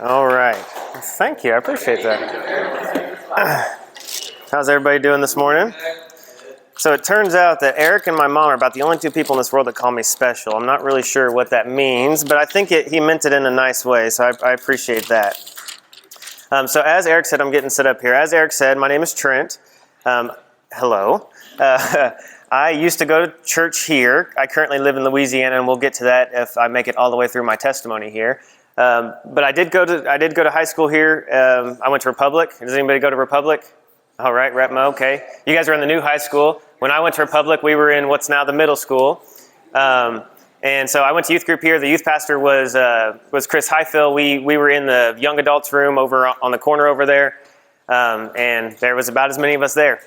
All right. Thank you. I appreciate that. How's everybody doing this morning? So it turns out that Eric and my mom are about the only two people in this world that call me special. I'm not really sure what that means, but I think he meant it in a nice way, so I appreciate that. So as Eric said, I'm getting set up here. As Eric said, my name is Trent. Hello. I used to go to church here. I currently live in Louisiana, and we'll get to that if I make it all the way through my testimony here. But I did go to high school here. I went to Republic. Does anybody go to Republic? All right, Repmo. Okay, you guys are in the new high school. When I went to Republic, we were in what's now the middle school. And so I went to youth group here. The youth pastor was Chris Highfill. We were in the young adults room over on the corner over there, and there was about as many of us there.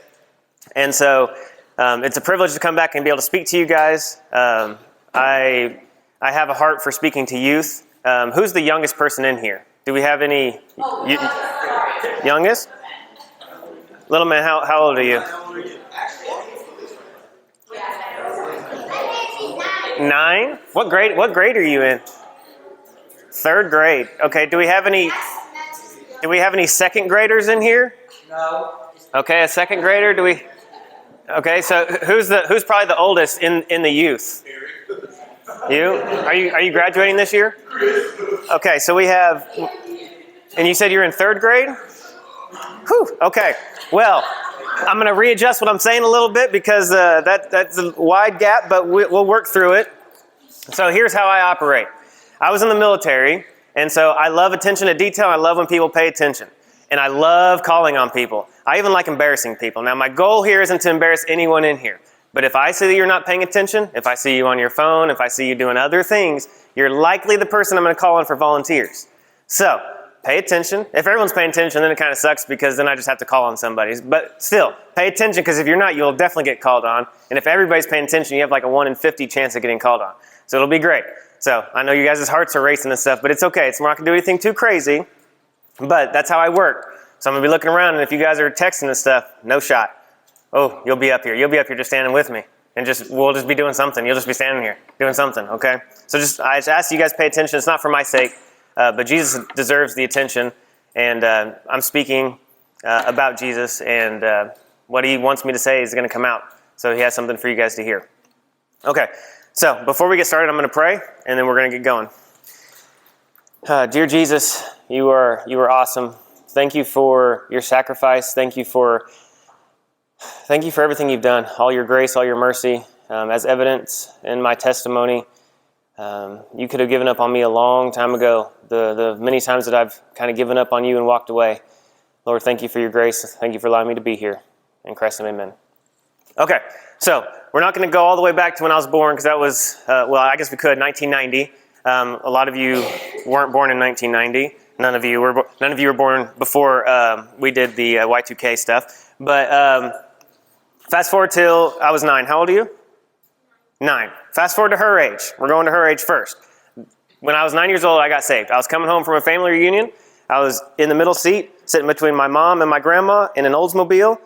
And so it's a privilege to come back and be able to speak to you guys. I have a heart for speaking to youth. Who's the youngest person in here? Do we have any youngest? Little man, how old are you? 9? What grade are you in? 3rd grade. Okay, do we have any second graders in here? No. Okay, a second grader, do we? Okay, so who's probably the oldest in the youth? You? Are you graduating this year? Okay, so we have, and you said you're in 3rd grade? Whew, okay. Well, I'm going to readjust what I'm saying a little bit because that's a wide gap, but we'll work through it. So here's how I operate. I was in the military, and so I love attention to detail. I love when people pay attention, and I love calling on people. I even like embarrassing people. Now, my goal here isn't to embarrass anyone in here, but if I see that you're not paying attention, if I see you on your phone, if I see you doing other things, you're likely the person I'm going to call on for volunteers. So pay attention. If everyone's paying attention, then it kind of sucks because then I just have to call on somebody. But still, pay attention because if you're not, you'll definitely get called on. And if everybody's paying attention, you have like a 1 in 50 chance of getting called on. So it'll be great. So I know you guys' hearts are racing and stuff, but it's okay. We're not going to do anything too crazy, but that's how I work. So I'm going to be looking around, and if you guys are texting and stuff, no shot. Oh, you'll be up here. You'll be up here just standing with me. And we'll just be doing something. You'll just be standing here doing something, okay? So I just ask you guys pay attention. It's not for my sake. But Jesus deserves the attention, and I'm speaking about Jesus, and what he wants me to say is going to come out. So he has something for you guys to hear. Okay, so before we get started, I'm going to pray, and then we're going to get going. Dear Jesus, you are awesome. Thank you for your sacrifice. Thank you for everything you've done, all your grace, all your mercy, as evidence in my testimony. You could have given up on me a long time ago. The many times that I've kind of given up on you and walked away. Lord, thank you for your grace. Thank you for allowing me to be here. In Christ's name, amen. Okay, so we're not going to go all the way back to when I was born because that was, I guess we could, 1990. A lot of you weren't born in 1990. None of you were born before we did the Y2K stuff. But fast forward till I was 9. How old are you? 9. Fast forward to her age. We're going to her age first. When I was 9 years old, I got saved. I was coming home from a family reunion. I was in the middle seat, sitting between my mom and my grandma in an Oldsmobile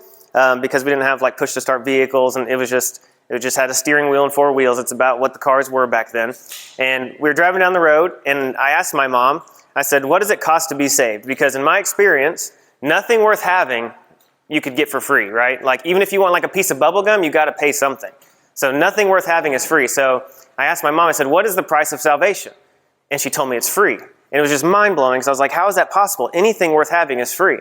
because we didn't have like push-to-start vehicles, and it just had a steering wheel and 4 wheels. It's about what the cars were back then. And we were driving down the road, and I asked my mom, I said, what does it cost to be saved? Because in my experience, nothing worth having you could get for free, right? Like even if you want like a piece of bubble gum, you got to pay something. So nothing worth having is free. So I asked my mom, I said, what is the price of salvation? And she told me it's free. And it was just mind-blowing because I was like, how is that possible? Anything worth having is free.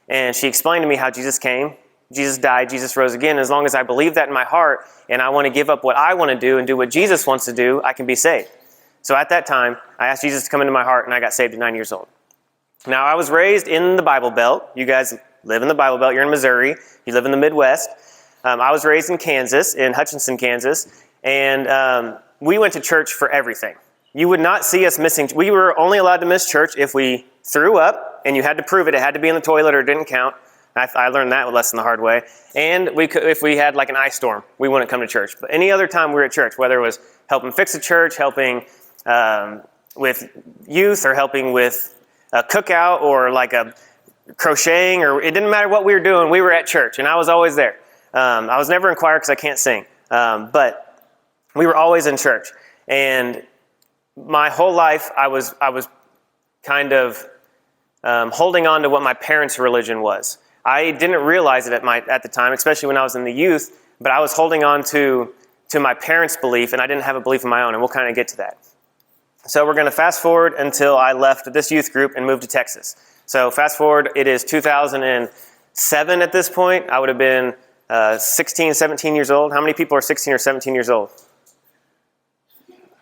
And she explained to me how Jesus came, Jesus died, Jesus rose again. As long as I believe that in my heart and I want to give up what I want to do and do what Jesus wants to do, I can be saved. So at that time, I asked Jesus to come into my heart and I got saved at 9 years old. Now, I was raised in the Bible Belt. You guys live in the Bible Belt. You're in Missouri. You live in the Midwest. I was raised in Kansas, in Hutchinson, Kansas, and we went to church for everything. You would not see us missing. We were only allowed to miss church if we threw up, and you had to prove it. It had to be in the toilet or it didn't count. I learned that lesson the hard way. And if we had like an ice storm, we wouldn't come to church. But any other time we were at church, whether it was helping fix a church, helping with youth, or helping with a cookout, or like a crocheting, or it didn't matter what we were doing, we were at church, and I was always there. I was never in choir because I can't sing, but we were always in church. And my whole life, I was kind of holding on to what my parents' religion was. I didn't realize it at the time, especially when I was in the youth, but I was holding on to my parents' belief, and I didn't have a belief of my own, and we'll kind of get to that. So we're going to fast forward until I left this youth group and moved to Texas. So fast forward, it is 2007 at this point. I would have been 16, 17 years old. How many people are 16 or 17 years old?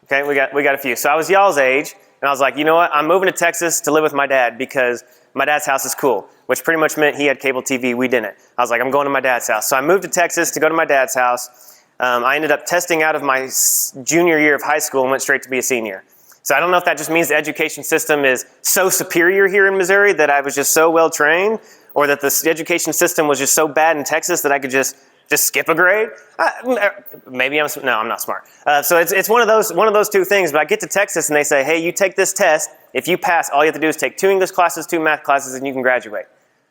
Okay, we got a few. So I was y'all's age, and I was like, you know what? I'm moving to Texas to live with my dad because my dad's house is cool, which pretty much meant he had cable TV. We didn't. I was like, I'm going to my dad's house. So I moved to Texas to go to my dad's house. I ended up testing out of my junior year of high school and went straight to be a senior. So I don't know if that just means the education system is so superior here in Missouri that I was just so well trained, or that the education system was just so bad in Texas that I could just skip a grade. Maybe I'm not smart. So it's one of those two things. But I get to Texas and they say, hey, you take this test. If you pass, all you have to do is take 2 English classes, 2 math classes, and you can graduate.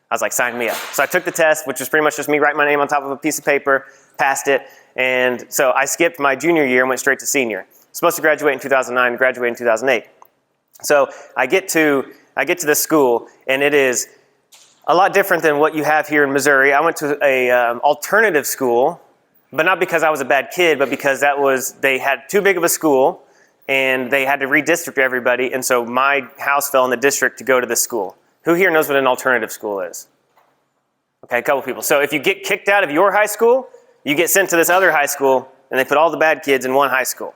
I was like, sign me up. So I took the test, which was pretty much just me writing my name on top of a piece of paper, passed it, and so I skipped my junior year and went straight to senior. Supposed to graduate in 2009, graduate in 2008. So I get to this school, and it is a lot different than what you have here in Missouri. I went to a alternative school, but not because I was a bad kid, but because they had too big of a school, and they had to redistrict everybody, and so my house fell in the district to go to this school. Who here knows what an alternative school is? Okay, a couple people. So if you get kicked out of your high school, you get sent to this other high school, and they put all the bad kids in one high school.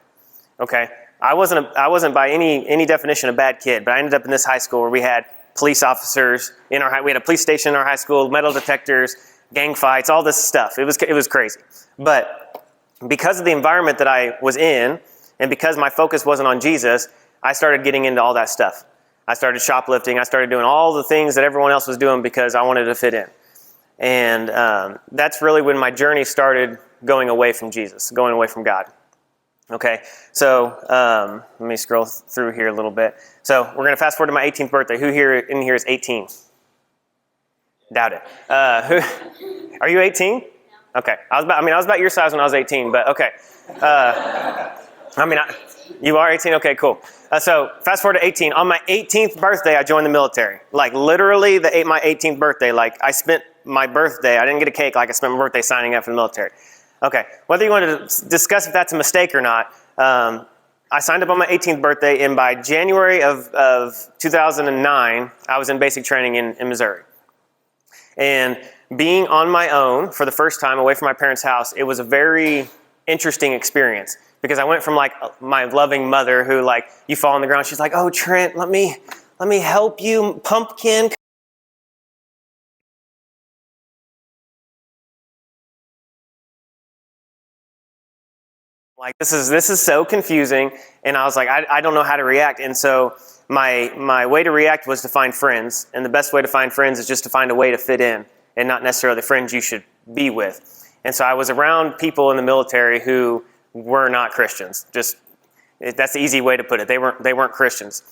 Okay, I wasn't by any definition a bad kid, but I ended up in this high school where we had police officers we had a police station in our high school, metal detectors, gang fights, all this stuff. It was crazy. But because of the environment that I was in, and because my focus wasn't on Jesus, I started getting into all that stuff. I started shoplifting. I started doing all the things that everyone else was doing because I wanted to fit in. And that's really when my journey started going away from Jesus, going away from God. Okay, so let me scroll through here a little bit. So we're going to fast forward to my 18th birthday. Who here in here is 18? Doubt it. Are you 18? Okay, I was about your size when I was 18, but okay. You are 18? Okay, cool. So fast forward to 18. On my 18th birthday, I joined the military. Like literally my 18th birthday. Like I spent my birthday, I didn't get a cake, like I spent my birthday signing up for the military. Okay, whether you want to discuss if that's a mistake or not, I signed up on my 18th birthday, and by January of 2009, I was in basic training in Missouri. And being on my own for the first time away from my parents' house, it was a very interesting experience. Because I went from like my loving mother who like, you fall on the ground, she's like, oh Trent, let me help you, pumpkin. Like this is so confusing, and I was like, I don't know how to react. And so my way to react was to find friends, and the best way to find friends is just to find a way to fit in, and not necessarily the friends you should be with. And so I was around people in the military who were not Christians. That's the easy way to put it. They weren't Christians.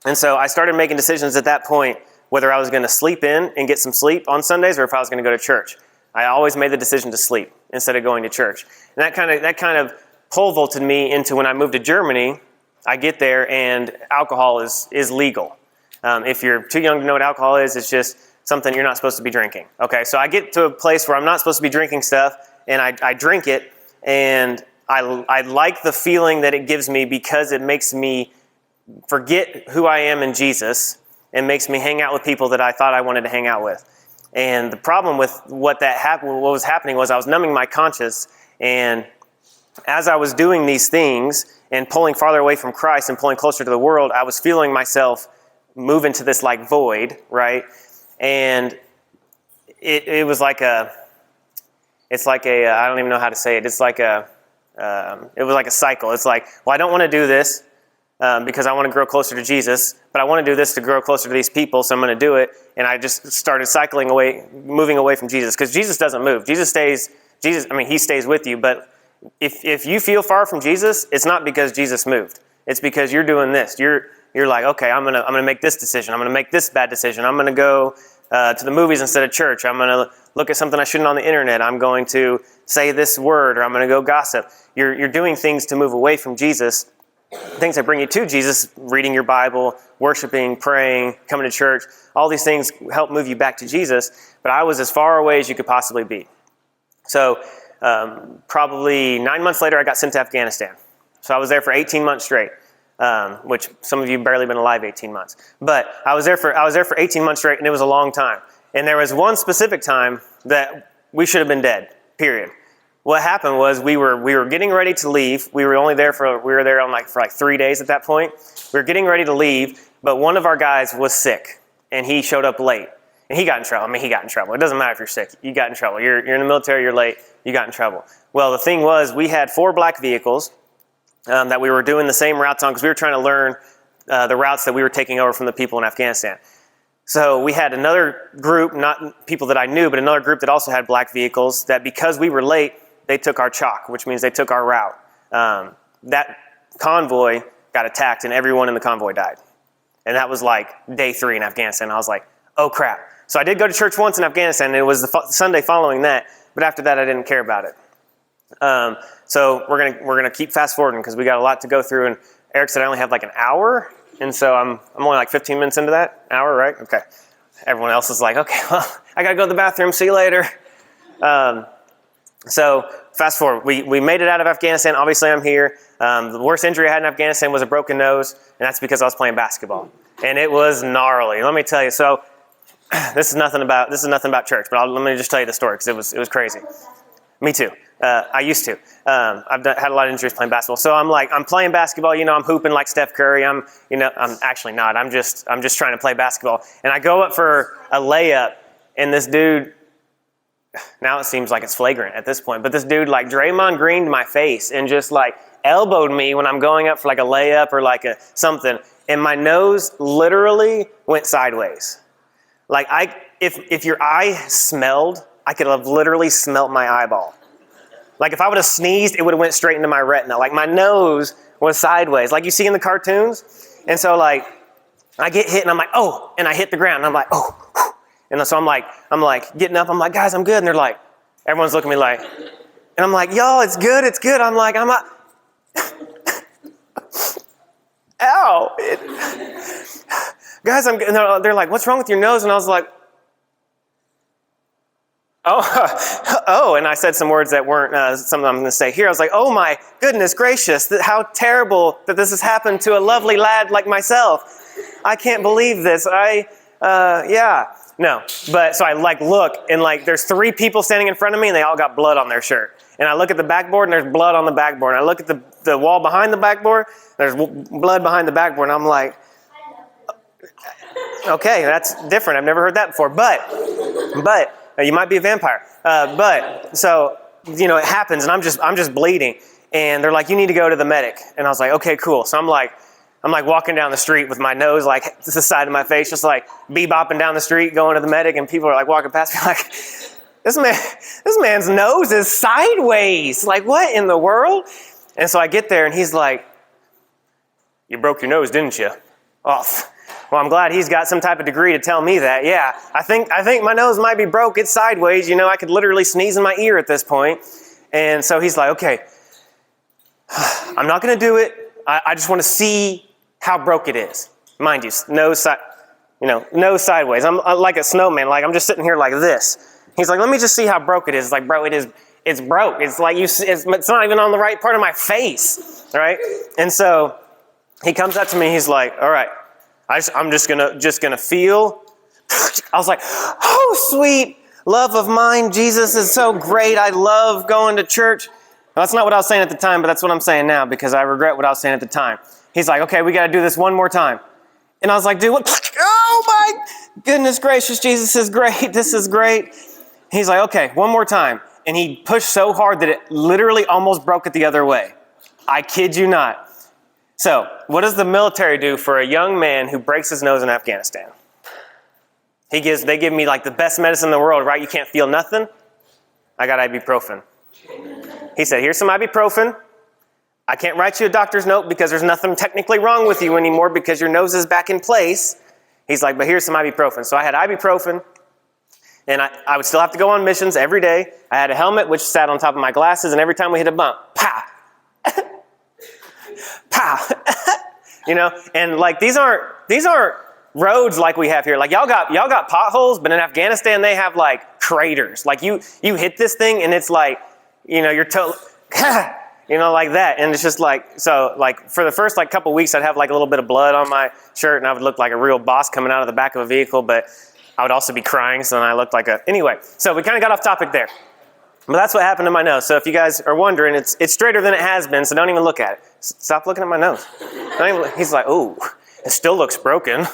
And so I started making decisions at that point whether I was going to sleep in and get some sleep on Sundays or if I was going to go to church. I always made the decision to sleep instead of going to church. And that kind of pole vaulted me into when I moved to Germany. I get there and alcohol is legal. If you're too young to know what alcohol is, it's just something you're not supposed to be drinking. Okay, so I get to a place where I'm not supposed to be drinking stuff, and I drink it, and I like the feeling that it gives me because it makes me forget who I am in Jesus and makes me hang out with people that I thought I wanted to hang out with. And the problem with what was happening was I was numbing my conscience, and as I was doing these things and pulling farther away from Christ and pulling closer to the world, I was feeling myself move into this like void, right? And it was like I don't even know how to say it. It's like it was like a cycle. It's like, well, I don't want to do this because I want to grow closer to Jesus, but I want to do this to grow closer to these people, so I'm going to do it. And I just started moving away from Jesus, because Jesus doesn't move. He stays with you, but if you feel far from Jesus, it's not because Jesus moved. It's because you're doing this. You're like, okay, I'm gonna make this decision. I'm gonna make this bad decision. I'm gonna go to the movies instead of church. I'm gonna look at something I shouldn't on the internet. I'm going to say this word, or I'm gonna go gossip. You're doing things to move away from Jesus, things that bring you to Jesus, reading your Bible, worshiping, praying, coming to church, all these things help move you back to Jesus. But I was as far away as you could possibly be. So probably 9 months later, I got sent to Afghanistan. So I was there for 18 months straight, which some of you barely been alive 18 months. But I was there for 18 months straight, and it was a long time. And there was one specific time that we should have been dead, period. What happened was we were getting ready to leave. We were there for 3 days at that point. We were getting ready to leave, but one of our guys was sick, and he showed up late. And he got in trouble. He got in trouble. It doesn't matter if you're sick. You got in trouble. You're in the military, you're late, you got in trouble. Well, the thing was, we had 4 black vehicles that we were doing the same routes on because we were trying to learn the routes that we were taking over from the people in Afghanistan. So we had another group, not people that I knew, but another group that also had black vehicles that because we were late, they took our chalk, which means they took our route. That convoy got attacked and everyone in the convoy died. And that was like day 3 in Afghanistan. I was like, oh crap. So I did go to church once in Afghanistan, and it was the Sunday following that. But after that, I didn't care about it. So we're gonna keep fast forwarding because we got a lot to go through. And Eric said I only have like an hour, and so I'm only like 15 minutes into that hour, right? Okay. Everyone else is like, okay, well, I gotta go to the bathroom. See you later. So fast forward, we made it out of Afghanistan. Obviously, I'm here. The worst injury I had in Afghanistan was a broken nose, and that's because I was playing basketball, and it was gnarly. Let me tell you. So this is nothing about church, but let me just tell you the story because it was crazy. Me too. I used to. I've had a lot of injuries playing basketball. So I'm playing basketball. I'm hooping like Steph Curry. I'm actually not. I'm just trying to play basketball, and I go up for a layup, and this dude. Now it seems like it's flagrant at this point, but this dude like Draymond Greened my face and just like elbowed me when I'm going up for like a layup or like a something, and my nose literally went sideways. Like if your eye smelled, I could have literally smelt my eyeball. Like if I would have sneezed, it would have went straight into my retina. Like my nose was sideways, like you see in the cartoons. And so like I get hit and I'm like, oh, and I hit the ground and I'm like, oh. And so I'm like getting up. I'm like, guys, I'm good. And they're like, everyone's looking at me like, and I'm like, y'all, it's good. I'm like, I'm not. Ow. Guys, I'm good. And they're like, what's wrong with your nose? And I was like, oh. And I said some words that weren't something I'm going to say here. I was like, oh my goodness gracious, how terrible that this has happened to a lovely lad like myself. I can't believe this. Yeah. No, but so I like look and like there's 3 people standing in front of me and they all got blood on their shirt. And I look at the backboard and there's blood on the backboard. And I look at the wall behind the backboard, there's blood behind the backboard. And I'm like, okay, that's different. I've never heard that before. But you might be a vampire. But so it happens and I'm just bleeding. And they're like, you need to go to the medic. And I was like, okay, cool. So I'm like walking down the street with my nose like to the side of my face, just like bebopping down the street, going to the medic, and people are like walking past me like, this man's nose is sideways. Like, what in the world? And so I get there and he's like, you broke your nose, didn't you? Oh, well, I'm glad he's got some type of degree to tell me that. Yeah, I think my nose might be broke. It's sideways. I could literally sneeze in my ear at this point. And so he's like, okay, I'm not going to do it. I just want to see how broke it is. Mind you, nose sideways. I'm like a snowman. Like I'm just sitting here like this. He's like, let me just see how broke it is. It's like, bro, it's broke. It's like it's not even on the right part of my face, right? And so he comes up to me. He's like, all right, I'm just gonna feel. I was like, oh, sweet love of mine. Jesus is so great. I love going to church. Well, that's not what I was saying at the time, but that's what I'm saying now because I regret what I was saying at the time. He's like, okay, we got to do this one more time. And I was like, dude, what? Oh my goodness gracious, Jesus is great. This is great. He's like, okay, one more time. And he pushed so hard that it literally almost broke it the other way. I kid you not. So what does the military do for a young man who breaks his nose in Afghanistan? They give me like the best medicine in the world, right? You can't feel nothing. I got ibuprofen. He said, here's some ibuprofen. I can't write you a doctor's note because there's nothing technically wrong with you anymore because your nose is back in place. He's like, but here's some ibuprofen. So I had ibuprofen, and I would still have to go on missions every day. I had a helmet which sat on top of my glasses, and every time we hit a bump, pow, pow, and like these aren't roads like we have here. Like y'all got potholes, but in Afghanistan they have like craters. Like you hit this thing and it's like, you're totally, like that. And it's just like, so like for the first like couple weeks, I'd have like a little bit of blood on my shirt and I would look like a real boss coming out of the back of a vehicle, but I would also be crying. So then I looked like anyway, so we kind of got off topic there, but that's what happened to my nose. So if you guys are wondering, it's straighter than it has been. So don't even look at it. Stop looking at my nose. He's like, ooh, it still looks broken.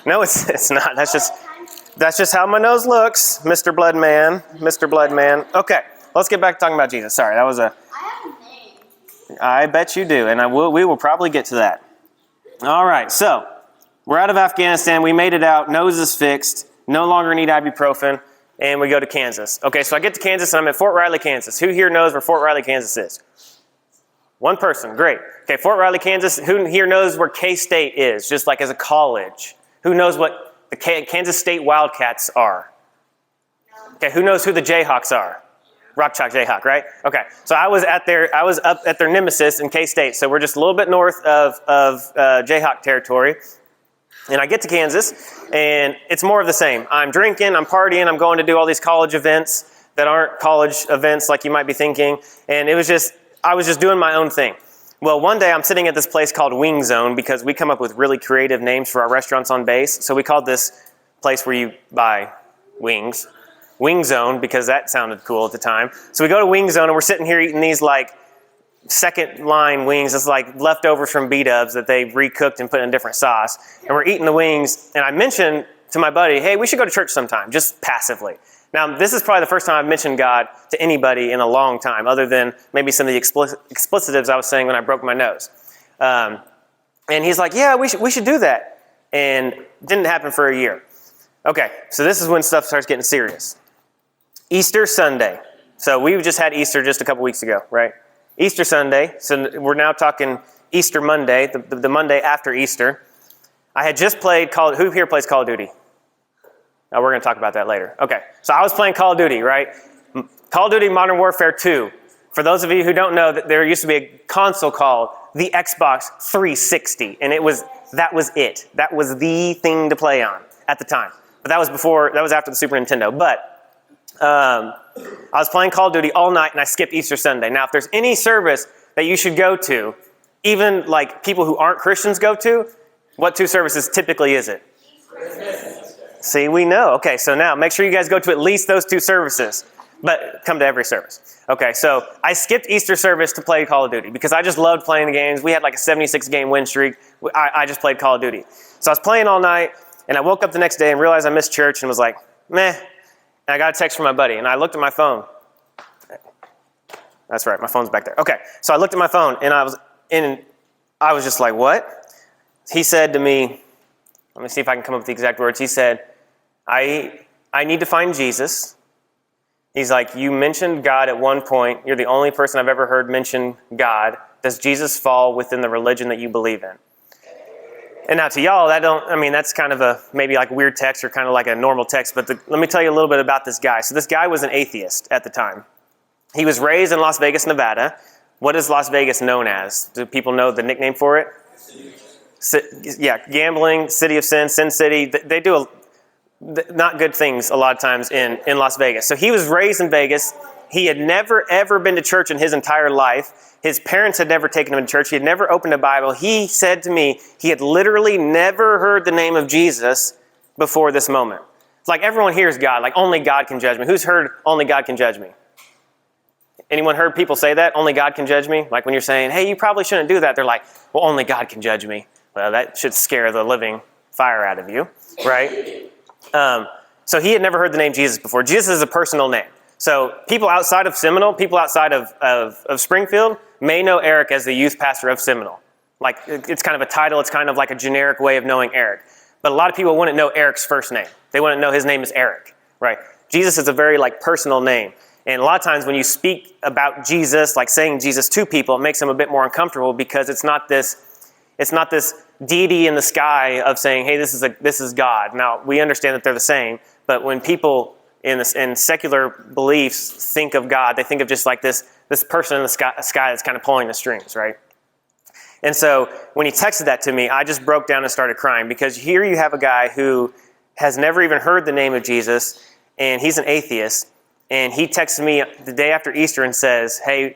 No, it's not. That's just how my nose looks, Mr. Blood Man. Mr. Blood Man. Okay, let's get back to talking about Jesus. Sorry, that was I have a name. I bet you do, and we will probably get to that. All right, so we're out of Afghanistan. We made it out. Nose is fixed. No longer need ibuprofen, and we go to Kansas. Okay, so I get to Kansas, and I'm at Fort Riley, Kansas. Who here knows where Fort Riley, Kansas is? One person. Great. Okay, Fort Riley, Kansas. Who here knows where K-State is, just like as a college? Who knows what the Kansas State Wildcats are? Okay, who knows who the Jayhawks are? Rock Chalk Jayhawk, right? Okay, so I was up at their nemesis in K-State, so we're just a little bit north of Jayhawk territory. And I get to Kansas, and it's more of the same. I'm drinking, I'm partying, I'm going to do all these college events that aren't college events like you might be thinking. And I was just doing my own thing. Well, one day I'm sitting at this place called Wing Zone because we come up with really creative names for our restaurants on base. So we called this place where you buy wings Wing Zone because that sounded cool at the time. So we go to Wing Zone, and we're sitting here eating these like second line wings. It's like leftovers from B-dubs that they recooked and put in a different sauce. And we're eating the wings. And I mentioned to my buddy, hey, we should go to church sometime, just passively. Now, this is probably the first time I've mentioned God to anybody in a long time, other than maybe some of the explicitives I was saying when I broke my nose. And he's like, yeah, we should do that. And it didn't happen for a year. Okay, so this is when stuff starts getting serious. Easter Sunday. So we just had Easter just a couple weeks ago, right? Easter Sunday, so we're now talking Easter Monday, the Monday after Easter. I had just played who here plays Call of Duty? Oh, we're going to talk about that later. Okay, so I was playing Call of Duty, right? Call of Duty Modern Warfare 2. For those of you who don't know, there used to be a console called the Xbox 360, and that was it. That was the thing to play on at the time. But that was after the Super Nintendo. But I was playing Call of Duty all night, and I skipped Easter Sunday. Now, if there's any service that you should go to, even like people who aren't Christians go to, what two services typically is it? See, we know. Okay, so now make sure you guys go to at least those two services, but come to every service. Okay, so I skipped Easter service to play Call of Duty because I just loved playing the games. We had like a 76-game win streak. I just played Call of Duty. So I was playing all night, and I woke up the next day and realized I missed church and was like, meh. And I got a text from my buddy, and I looked at my phone. That's right, my phone's back there. Okay, so I looked at my phone, and I was just like, what? He said to me, let me see if I can come up with the exact words. He said, I need to find Jesus. He's like, you mentioned God at one point. You're the only person I've ever heard mention God. Does Jesus fall within the religion that you believe in? And now to y'all, that's kind of a maybe like weird text or kind of like a normal text, but let me tell you a little bit about this guy. So this guy was an atheist at the time. He was raised in Las Vegas, Nevada. What is Las Vegas known as? Do people know the nickname for it? Gambling, City of Sin, Sin City. They do not good things a lot of times in Las Vegas. So he was raised in Vegas. He had never, ever been to church in his entire life. His parents had never taken him to church. He had never opened a Bible. He said to me, he had literally never heard the name of Jesus before this moment. It's like everyone hears God, like only God can judge me. Who's heard only God can judge me? Anyone heard people say that? Only God can judge me? Like when you're saying, hey, you probably shouldn't do that. They're like, well, only God can judge me. Well, that should scare the living fire out of you, right? So he had never heard the name Jesus before. Jesus is a personal name. So people outside of Seminole, people outside of Springfield may know Eric as the youth pastor of Seminole. Like it's kind of a title. It's kind of like a generic way of knowing Eric. But a lot of people wouldn't know Eric's first name. They wouldn't know his name is Eric, right? Jesus is a very like personal name. And a lot of times when you speak about Jesus, like saying Jesus to people, it makes them a bit more uncomfortable because it's not this deity in the sky of saying, hey, this is God. Now, we understand that they're the same, but when people in secular beliefs think of God, they think of just like this person in the sky that's kind of pulling the strings, right? And so when he texted that to me, I just broke down and started crying, because here you have a guy who has never even heard the name of Jesus, and he's an atheist, and he texts me the day after Easter and says, hey,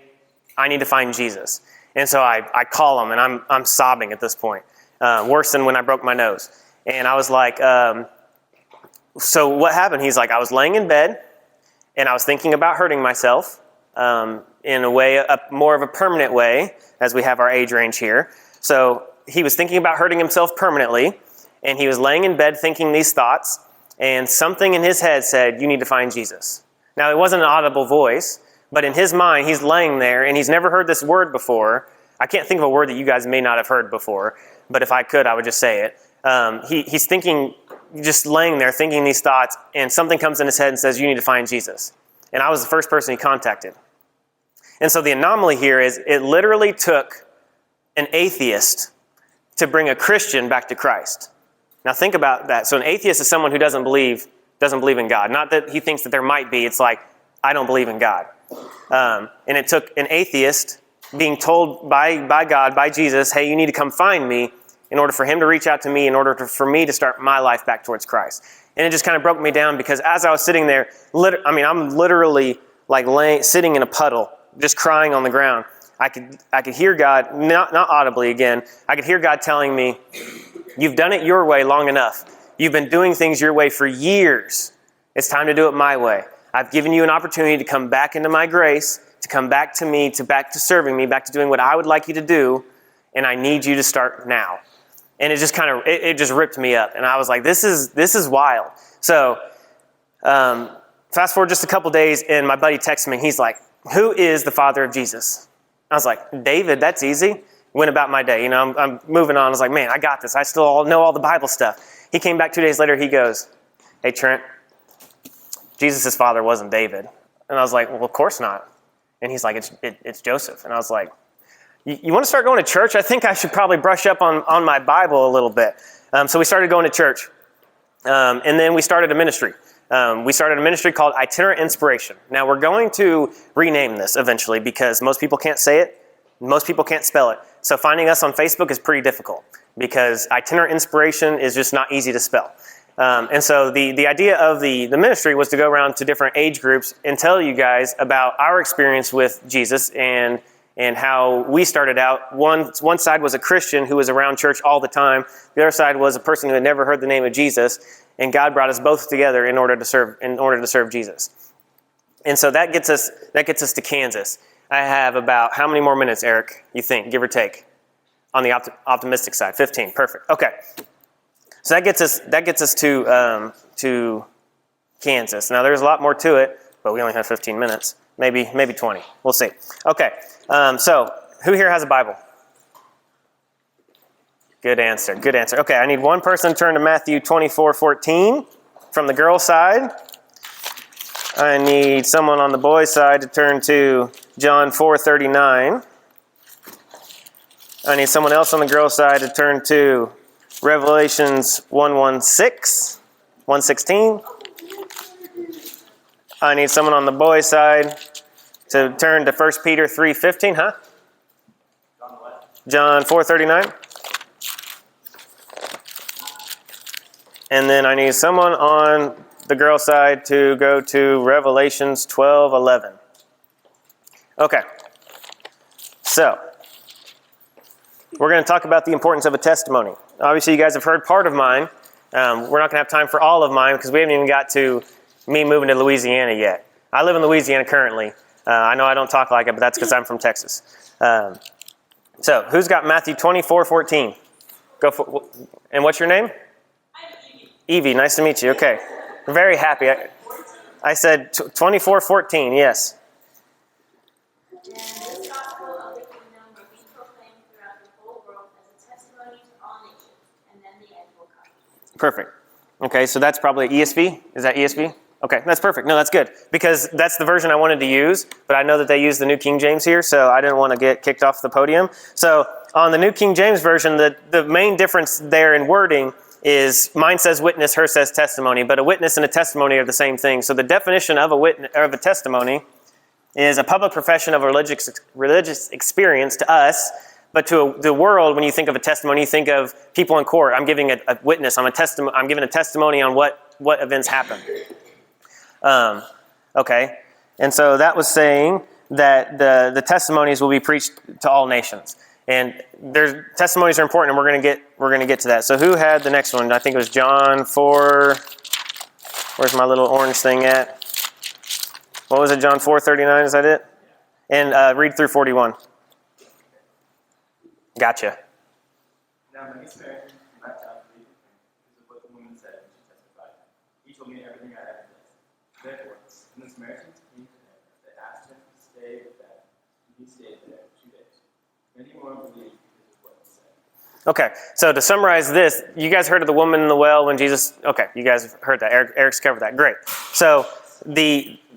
I need to find Jesus. And so I call him, and I'm sobbing at this point, worse than when I broke my nose. And I was like, so what happened? He's like, I was laying in bed, and I was thinking about hurting myself in a way, more of a permanent way, as we have our age range here. So he was thinking about hurting himself permanently, and he was laying in bed thinking these thoughts, and something in his head said, you need to find Jesus. Now, it wasn't an audible voice, but in his mind, he's laying there, and he's never heard this word before. I can't think of a word that you guys may not have heard before, but if I could, I would just say it. He's thinking, just laying there thinking these thoughts, and something comes in his head and says, you need to find Jesus. And I was the first person he contacted. And so the anomaly here is it literally took an atheist to bring a Christian back to Christ. Now think about that. So an atheist is someone who doesn't believe in God. Not that he thinks that there might be. It's like, I don't believe in God. And it took an atheist being told by God, by Jesus, hey, you need to come find me, in order for him to reach out to me, in order for me to start my life back towards Christ. And it just kind of broke me down, because as I was sitting there, I'm literally like sitting in a puddle, just crying on the ground. I could hear God, not audibly again, I could hear God telling me, you've done it your way long enough. You've been doing things your way for years. It's time to do it my way. I've given you an opportunity to come back into my grace, to come back to me, back to serving me, back to doing what I would like you to do, and I need you to start now. And it just it just ripped me up. And I was like, this is wild. So fast forward just a couple days, and my buddy texts me. He's like, who is the father of Jesus? I was like, David, that's easy. Went about my day. I'm moving on. I was like, man, I got this. I still know all the Bible stuff. He came back 2 days later. He goes, hey, Trent, Jesus' father wasn't David. And I was like, well, of course not. And he's like, it's Joseph. And I was like, you want to start going to church? I think I should probably brush up on my Bible a little bit. So we started going to church. And then we started a ministry. We started a ministry called Itinerant Inspiration. Now, we're going to rename this eventually, because most people can't say it. Most people can't spell it. So finding us on Facebook is pretty difficult, because Itinerant Inspiration is just not easy to spell. And so the idea of the ministry was to go around to different age groups and tell you guys about our experience with Jesus and how we started out. One side was a Christian who was around church all the time. The other side was a person who had never heard the name of Jesus, and God brought us both together in order to serve Jesus. And so that gets us to Kansas. I have about how many more minutes, Eric, you think, give or take, on the optimistic side? 15. Perfect. Okay. So that gets us to Kansas. Now there's a lot more to it, but we only have 15 minutes. Maybe 20. We'll see. Okay. So who here has a Bible? Good answer. Okay, I need one person to turn to Matthew 24:14 from the girls' side. I need someone on the boys' side to turn to John 4:39. I need someone else on the girls' side to turn to Revelations 1:16. I need someone on the boys' side to turn to 1 Peter 3:15, huh? John 4:39. And then I need someone on the girl side to go to Revelations 12:11. Okay. So, we're going to talk about the importance of a testimony. Obviously, you guys have heard part of mine. We're not going to have time for all of mine, because we haven't even got to me moving to Louisiana yet. I live in Louisiana currently. I know I don't talk like it, but that's because I'm from Texas. So, who's got Matthew 24:14? Go for. And what's your name? I'm Evie. Evie, nice to meet you. Okay. I'm very happy. I said 24:14, yes. And this gospel of the kingdom will be proclaimed throughout the whole world as a testimony to all nations, and then the end will come. Perfect. Okay, so that's probably ESV? Is that ESV? Okay, that's perfect. No, that's good. Because that's the version I wanted to use, but I know that they use the New King James here, so I didn't want to get kicked off the podium. So on the New King James Version, the main difference there in wording is mine says witness, hers says testimony, but a witness and a testimony are the same thing. So the definition of a witness or of a testimony is a public profession of a religious experience to us But to the world, when you think of a testimony, you think of people in court. I'm giving a witness. I'm giving a testimony on what events happened. Okay. And so that was saying that the testimonies will be preached to all nations. And their testimonies are important, and we're gonna get to that. So who had the next one? I think it was John 4. Where's my little orange thing at? What was it? John 4:39. Is that it? And read through 41. Gotcha. Now many Samaritans came back down to believe in him because of what the woman said when she testified. He told me everything I ever did. Therefore, when the Samaritans came to him, they asked him to stay with them, and he stayed there 2 days. Many more believed because of what he said. Okay, so to summarize this, you guys heard of the woman in the well when Jesus... Okay, you guys have heard that. Eric's covered that. Great. So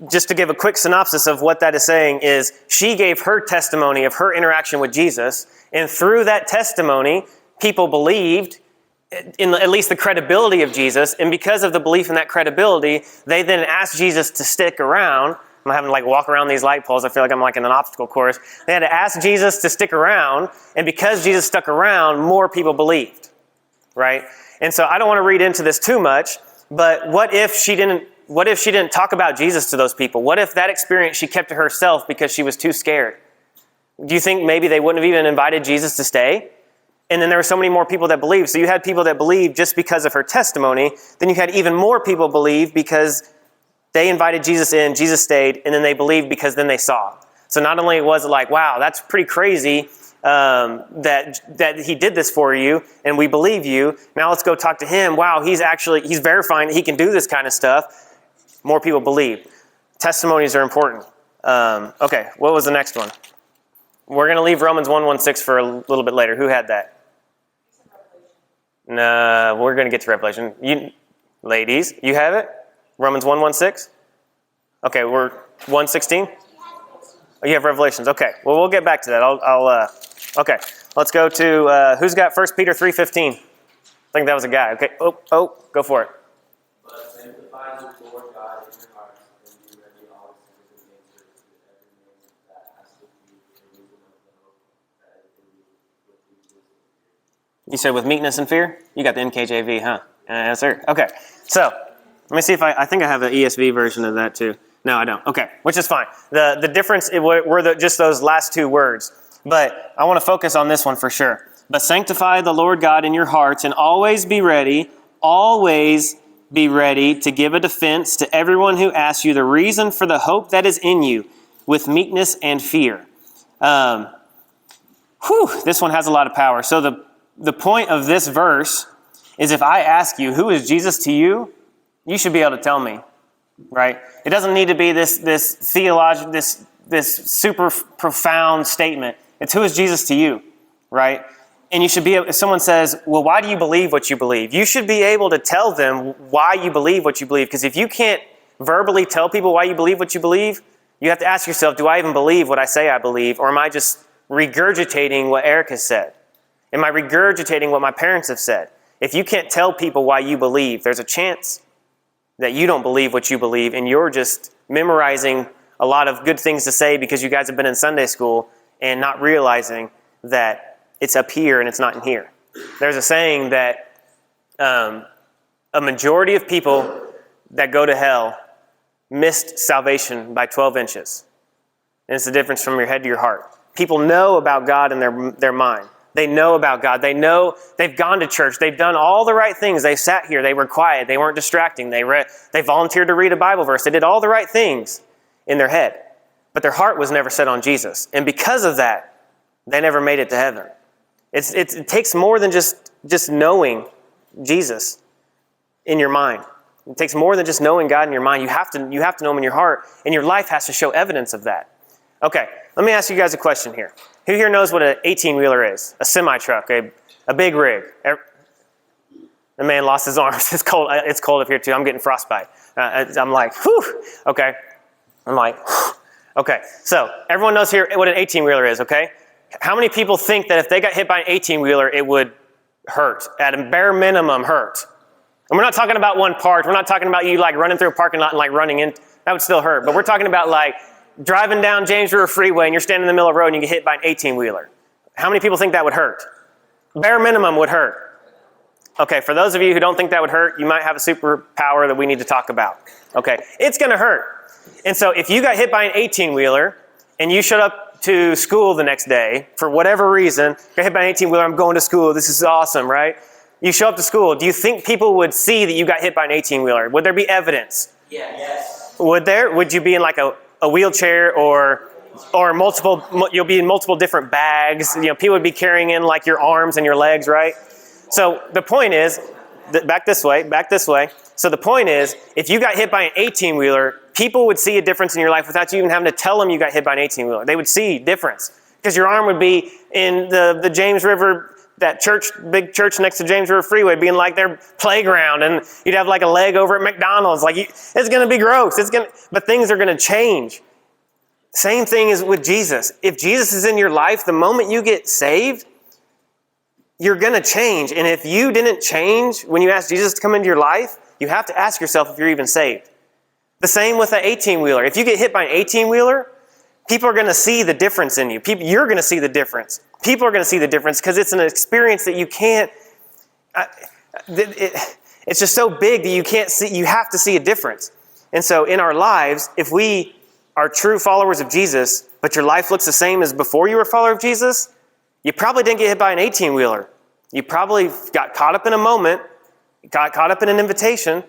just to give a quick synopsis of what that is saying is she gave her testimony of her interaction with Jesus, and through that testimony, people believed in at least the credibility of Jesus, and because of the belief in that credibility, they then asked Jesus to stick around. I'm having to walk around these light poles. I feel like I'm in an obstacle course. They had to ask Jesus to stick around, and because Jesus stuck around, more people believed, right? And so I don't want to read into this too much, but what if she didn't talk about Jesus to those people? What if that experience she kept to herself because she was too scared? Do you think maybe they wouldn't have even invited Jesus to stay? And then there were so many more people that believed. So you had people that believed just because of her testimony. Then you had even more people believe because they invited Jesus in, Jesus stayed, and then they believed because then they saw. So not only was it wow, that's pretty crazy that he did this for you, and we believe you. Now let's go talk to him. Wow, he's verifying that he can do this kind of stuff. More people believe. Testimonies are important. Okay, what was the next one? We're going to leave Romans 1:16 for a little bit later. Who had that? No, we're going to get to Revelation. Ladies, you have it? Romans 1:16? Okay, we're 1:16? Oh, you have Revelations. Okay, well, we'll get back to that. Okay, let's go to, who's got 1 Peter 3:15? I think that was a guy. Okay, go for it. But sanctify the Lord God in your hearts, and be ready always to give answer to every man that asks of you the reason of the hope that is in you with meekness and fear. You said with meekness and fear? You got the NKJV, huh? Yes, sir. Okay, so let me see if I think I have an ESV version of that too. No, I don't. Okay, which is fine. The difference were just those last two words. But I want to focus on this one for sure. But sanctify the Lord God in your hearts, and always be ready to give a defense to everyone who asks you the reason for the hope that is in you with meekness and fear. This one has a lot of power. So the point of this verse is if I ask you, who is Jesus to you? You should be able to tell me, right? It doesn't need to be this theological, this super profound statement. It's who is Jesus to you, right? And you should be able, if someone says, well, why do you believe what you believe? You should be able to tell them why you believe what you believe. Because if you can't verbally tell people why you believe what you believe, you have to ask yourself, do I even believe what I say I believe? Or am I just regurgitating what Eric has said? Am I regurgitating what my parents have said? If you can't tell people why you believe, there's a chance that you don't believe what you believe and you're just memorizing a lot of good things to say because you guys have been in Sunday school and not realizing that it's up here and it's not in here. There's a saying that a majority of people that go to hell missed salvation by 12 inches. And it's the difference from your head to your heart. People know about God in their mind. They know about God. They know they've gone to church. They've done all the right things. They sat here. They were quiet. They weren't distracting. They volunteered to read a Bible verse. They did all the right things in their head. But their heart was never set on Jesus. And because of that, they never made it to heaven. It takes more than just knowing Jesus in your mind. It takes more than just knowing God in your mind. You have to know him in your heart, and your life has to show evidence of that. Okay, let me ask you guys a question here. Who here knows what an 18-wheeler is? A semi-truck, a big rig. The man lost his arms. It's cold up here too. I'm getting frostbite. I'm like, whew. Okay. I'm like, whew. Okay. So everyone knows here what an 18-wheeler is, okay? How many people think that if they got hit by an 18-wheeler, it would hurt? At a bare minimum, hurt. And we're not talking about one part. We're not talking about you running through a parking lot and running in. That would still hurt. But we're talking about driving down James River Freeway and you're standing in the middle of the road and you get hit by an 18-wheeler. How many people think that would hurt? Bare minimum would hurt. Okay, for those of you who don't think that would hurt, you might have a superpower that we need to talk about. Okay, it's going to hurt. And so if you got hit by an 18-wheeler and you showed up to school the next day, for whatever reason, got hit by an 18-wheeler, I'm going to school, this is awesome, right? You show up to school, do you think people would see that you got hit by an 18-wheeler? Would there be evidence? Yes. Would there? Would you be in like a wheelchair or multiple, you'll be in multiple different bags. You know, people would be carrying in like your arms and your legs, right? So the point is, back this way. So the point is, if you got hit by an 18-wheeler, people would see a difference in your life without you even having to tell them you got hit by an 18-wheeler. They would see difference because your arm would be in the James River, that church, big church next to James River Freeway, being like their playground, and you'd have like a leg over at McDonald's. Like it's going to be gross. But things are going to change. Same thing is with Jesus. If Jesus is in your life, the moment you get saved, you're going to change. And if you didn't change when you asked Jesus to come into your life, you have to ask yourself if you're even saved. The same with an 18-wheeler. If you get hit by an 18-wheeler, people are going to see the difference in you. You're going to see the difference. People are going to see the difference because it's an experience that you can't, it's just so big that you can't see, you have to see a difference. And so in our lives, if we are true followers of Jesus, but your life looks the same as before you were a follower of Jesus, you probably didn't get hit by an 18-wheeler. You probably got caught up in a moment, got caught up in an invitation,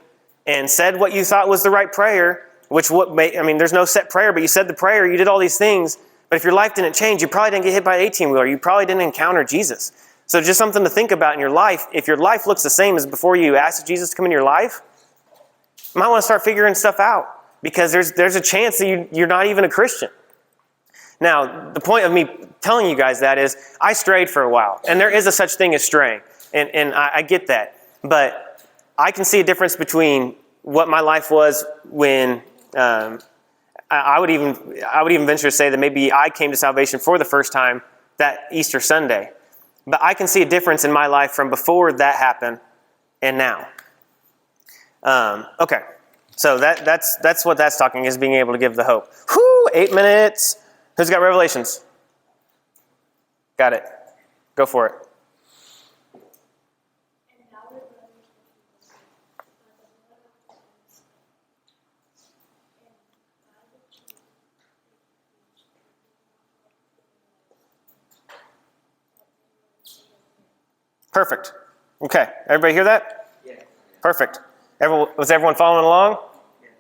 and said what you thought was the right prayer, there's no set prayer, but you said the prayer, you did all these things, but if your life didn't change, you probably didn't get hit by an 18-wheeler. You probably didn't encounter Jesus. So just something to think about in your life. If your life looks the same as before you asked Jesus to come into your life, you might want to start figuring stuff out because there's a chance that you're not even a Christian. Now, the point of me telling you guys that is I strayed for a while, and there is a such thing as straying, and I get that. But I can see a difference between what my life was when I would even venture to say that maybe I came to salvation for the first time that Easter Sunday. But I can see a difference in my life from before that happened and now. Okay, so that's what that's talking is being able to give the hope. 8 minutes. Who's got Revelations? Got it. Go for it. Perfect. Okay. Everybody hear that? Yeah. Perfect. Was everyone following along? Yeah.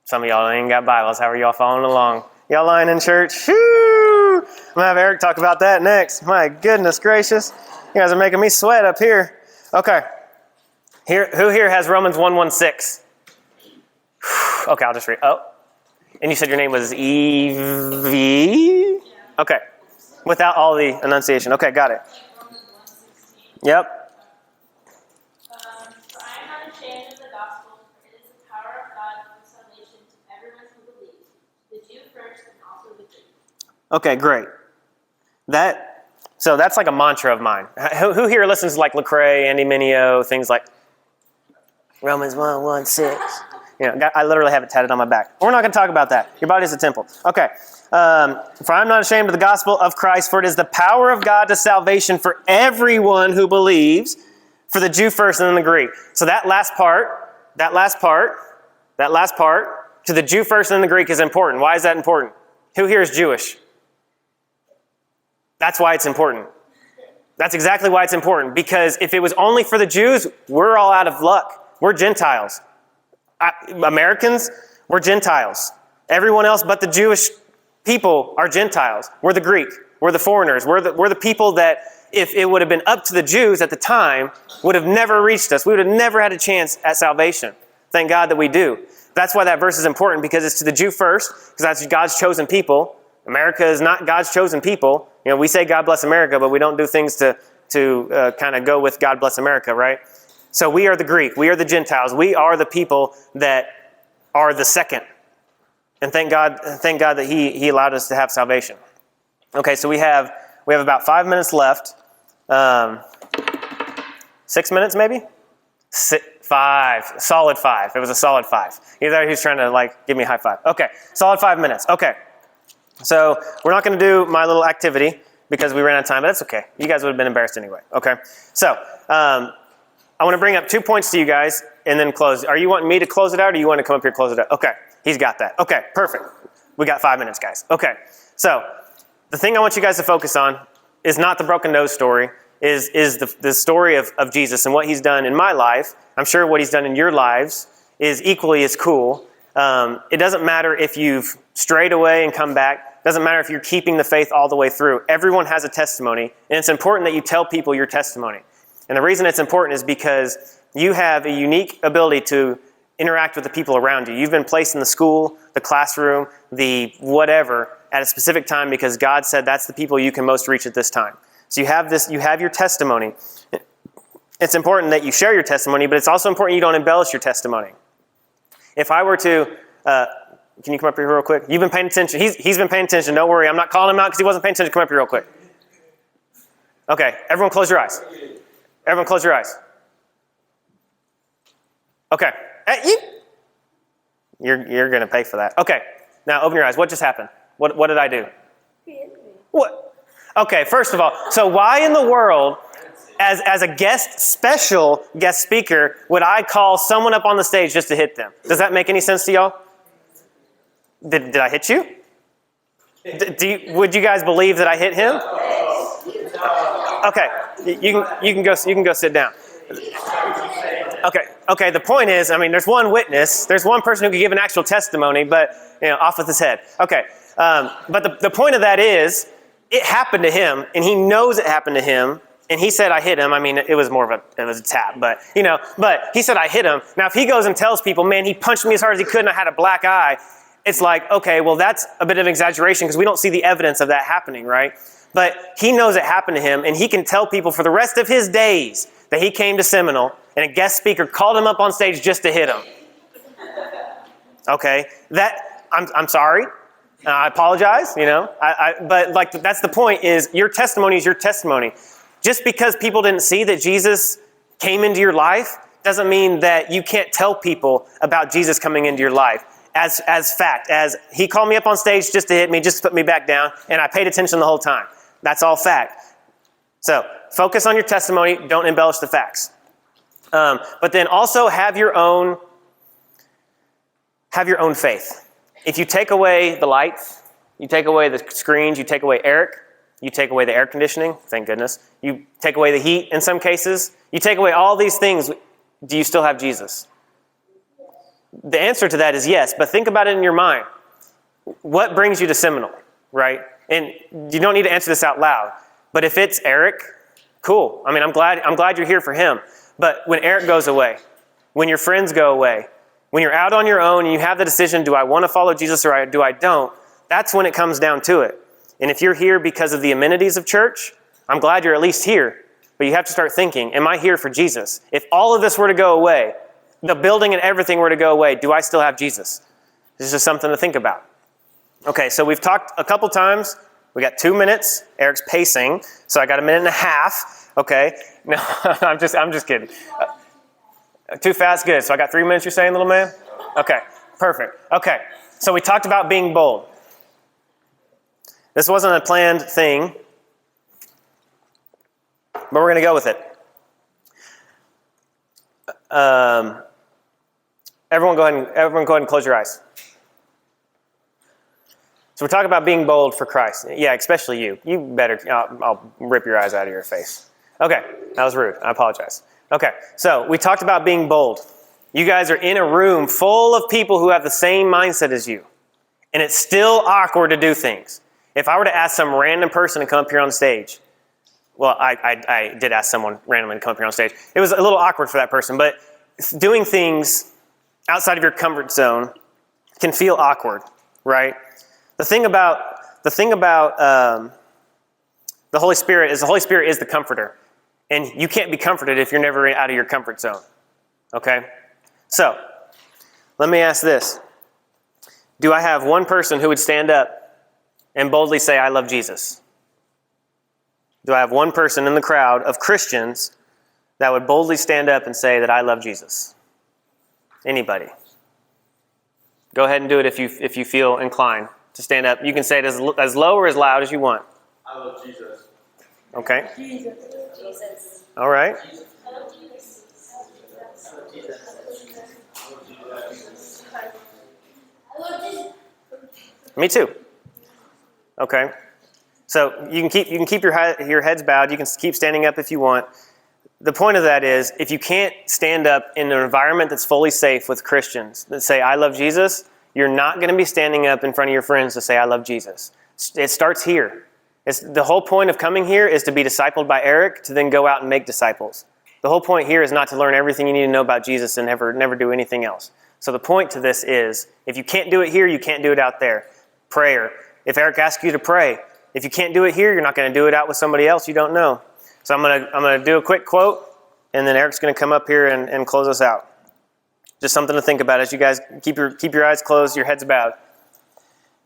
Some of y'all ain't got Bibles. How are y'all following along? Y'all lying in church? Woo! I'm going to have Eric talk about that next. My goodness gracious. You guys are making me sweat up here. Okay. Who here has Romans 1:16? Okay, I'll just read. Oh. And you said your name was Evie? Okay. Without all the enunciation. Okay, got it. Yep. For I am not ashamed of the gospel, for it is the power of God for salvation to everyone who believes, the Jew first and also the Greek. Okay, great. So that's like a mantra of mine. Who here listens to like Lecrae, Andy Mineo, things like Romans 1:16? You know, I literally have it tatted on my back. We're not going to talk about that. Your body is a temple. Okay. For I'm not ashamed of the gospel of Christ, for it is the power of God to salvation for everyone who believes, for the Jew first and then the Greek. So that last part, to the Jew first and then the Greek is important. Why is that important? Who here is Jewish? That's why it's important. That's exactly why it's important. Because if it was only for the Jews, we're all out of luck. We're Gentiles. Americans, we're Gentiles. Everyone else but the Jewish people are Gentiles. We're the Greek. We're the foreigners. We're the people that, if it would have been up to the Jews at the time, would have never reached us. We would have never had a chance at salvation. Thank God that we do. That's why that verse is important, because it's to the Jew first, because that's God's chosen people. America is not God's chosen people. You know, we say God bless America, but we don't do things to kind of go with God bless America, right? So we are the Greek. We are the Gentiles. We are the people that are the second. And thank God that He allowed us to have salvation. Okay, so we have about 5 minutes left. 6 minutes maybe? 5. Solid 5. It was a solid 5. Either he's trying to give me a high five. Okay, solid 5 minutes. Okay. So we're not going to do my little activity. because we ran out of time, but that's okay. You guys would have been embarrassed anyway. Okay. So I want to bring up 2 points to you guys and then close. Are you wanting me to close it out, or you want to come up here and close it out? Okay. He's got that. Okay. Perfect. We got 5 minutes, guys. Okay. So the thing I want you guys to focus on is not the broken nose story, is the story of Jesus and what he's done in my life. I'm sure what he's done in your lives is equally as cool. It doesn't matter if you've strayed away and come back. It doesn't matter if you're keeping the faith all the way through. Everyone has a testimony, and it's important that you tell people your testimony. And the reason it's important is because you have a unique ability to interact with the people around you. You've been placed in the school, the classroom, the whatever at a specific time because God said that's the people you can most reach at this time. So you have your testimony. It's important that you share your testimony, but it's also important you don't embellish your testimony. If I were to, can you come up here real quick? You've been paying attention. He's been paying attention. Don't worry. I'm not calling him out because he wasn't paying attention. Come up here real quick. Okay. Everyone close your eyes. Everyone close your eyes. Okay. You're going to pay for that. Okay. Now open your eyes. What just happened? What did I do? What? Okay. First of all, so why in the world, as a special guest speaker, would I call someone up on the stage just to hit them? Does that make any sense to y'all? Did I hit you? Would you guys believe that I hit him? Okay, you can go sit down. Okay. The point is, I mean, there's one witness, there's one person who can give an actual testimony, but off with his head. Okay, but the point of that is, it happened to him, and he knows it happened to him. And he said, I hit him. I mean, it was more of a tap, but he said, I hit him. Now, if he goes and tells people, man, he punched me as hard as he could and I had a black eye, it's like, okay, well, that's a bit of exaggeration because we don't see the evidence of that happening, right? But he knows it happened to him, and he can tell people for the rest of his days that he came to Seminole and a guest speaker called him up on stage just to hit him. Okay, I'm sorry. I apologize, but like that's the point is your testimony is your testimony. Just because people didn't see that Jesus came into your life doesn't mean that you can't tell people about Jesus coming into your life as fact, as he called me up on stage just to hit me, just to put me back down, and I paid attention the whole time. That's all fact. So focus on your testimony. Don't embellish the facts. But then also have your own faith. If you take away the lights, you take away the screens, you take away Eric, you take away the air conditioning, thank goodness. You take away the heat in some cases. You take away all these things. Do you still have Jesus? The answer to that is yes, but think about it in your mind. What brings you to Seminole, right? And you don't need to answer this out loud. But if it's Eric, cool. I mean, I'm glad you're here for him. But when Eric goes away, when your friends go away, when you're out on your own and you have the decision, do I want to follow Jesus or do I don't? That's when it comes down to it. And if you're here because of the amenities of church, I'm glad you're at least here. But you have to start thinking, am I here for Jesus? If all of this were to go away, the building and everything were to go away, do I still have Jesus? This is just something to think about. Okay, so we've talked a couple times. We got 2 minutes. Eric's pacing, so I got a minute and a half. Okay, no, I'm just kidding. Too fast, good. So I got 3 minutes, you're saying, little man? Okay, perfect. Okay, so we talked about being bold. This wasn't a planned thing, but we're going to go with it. Everyone go ahead and close your eyes. So we're talking about being bold for Christ. Yeah, especially you. You better, I'll rip your eyes out of your face. Okay, that was rude. I apologize. Okay, so we talked about being bold. You guys are in a room full of people who have the same mindset as you. And it's still awkward to do things. If I were to ask some random person to come up here on stage, well, I did ask someone randomly to come up here on stage. It was a little awkward for that person, but doing things outside of your comfort zone can feel awkward, right? The thing about the Holy Spirit is the comforter. And you can't be comforted if you're never out of your comfort zone. Okay? So, let me ask this. Do I have one person who would stand up and boldly say, I love Jesus? Do I have one person in the crowd of Christians that would boldly stand up and say that I love Jesus? Anybody? Go ahead and do it if you feel inclined to stand up. You can say it as low or as loud as you want. I I love Jesus. Okay. Jesus. All right. I love Jesus. I love Jesus. Me too. Okay. So you can keep your heads bowed. You can keep standing up if you want. The point of that is, if you can't stand up in an environment that's fully safe with Christians that say, I love Jesus, you're not going to be standing up in front of your friends to say, I love Jesus. It starts here. The whole point of coming here is to be discipled by Eric, to then go out and make disciples. The whole point here is not to learn everything you need to know about Jesus and never do anything else. So the point to this is, if you can't do it here, you can't do it out there. Prayer. If Eric asks you to pray, if you can't do it here, you're not going to do it out with somebody else you don't know. So I'm gonna do a quick quote, and then Eric's going to come up here and close us out. Just something to think about as you guys keep your eyes closed, your heads bowed.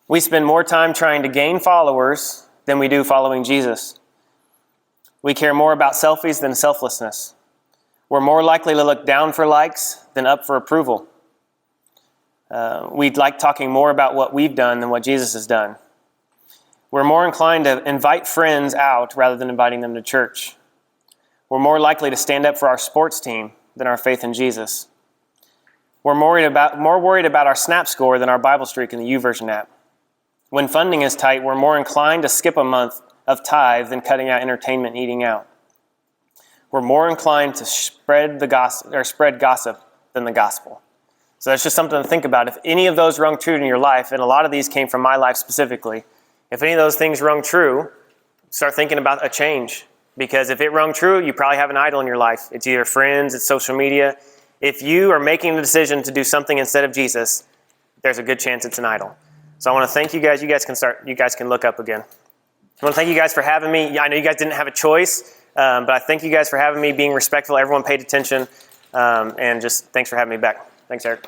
We spend more time trying to gain followers than we do following Jesus. We care more about selfies than selflessness. We're more likely to look down for likes than up for approval. We like talking more about what we've done than what Jesus has done. We're more inclined to invite friends out rather than inviting them to church. We're more likely to stand up for our sports team than our faith in Jesus. We're more worried about our snap score than our Bible streak in the YouVersion app. When funding is tight, we're more inclined to skip a month of tithe than cutting out entertainment and eating out. We're more inclined to spread gossip than the gospel. So that's just something to think about. If any of those rung true in your life, and a lot of these came from my life specifically, if any of those things rung true, start thinking about a change. Because if it rung true, you probably have an idol in your life. It's either friends, it's social media. If you are making the decision to do something instead of Jesus, there's a good chance it's an idol. So I want to thank you guys. You guys can look up again. I want to thank you guys for having me. I know you guys didn't have a choice, but I thank you guys for having me, being respectful. Everyone paid attention, and just thanks for having me back. Thanks, Eric.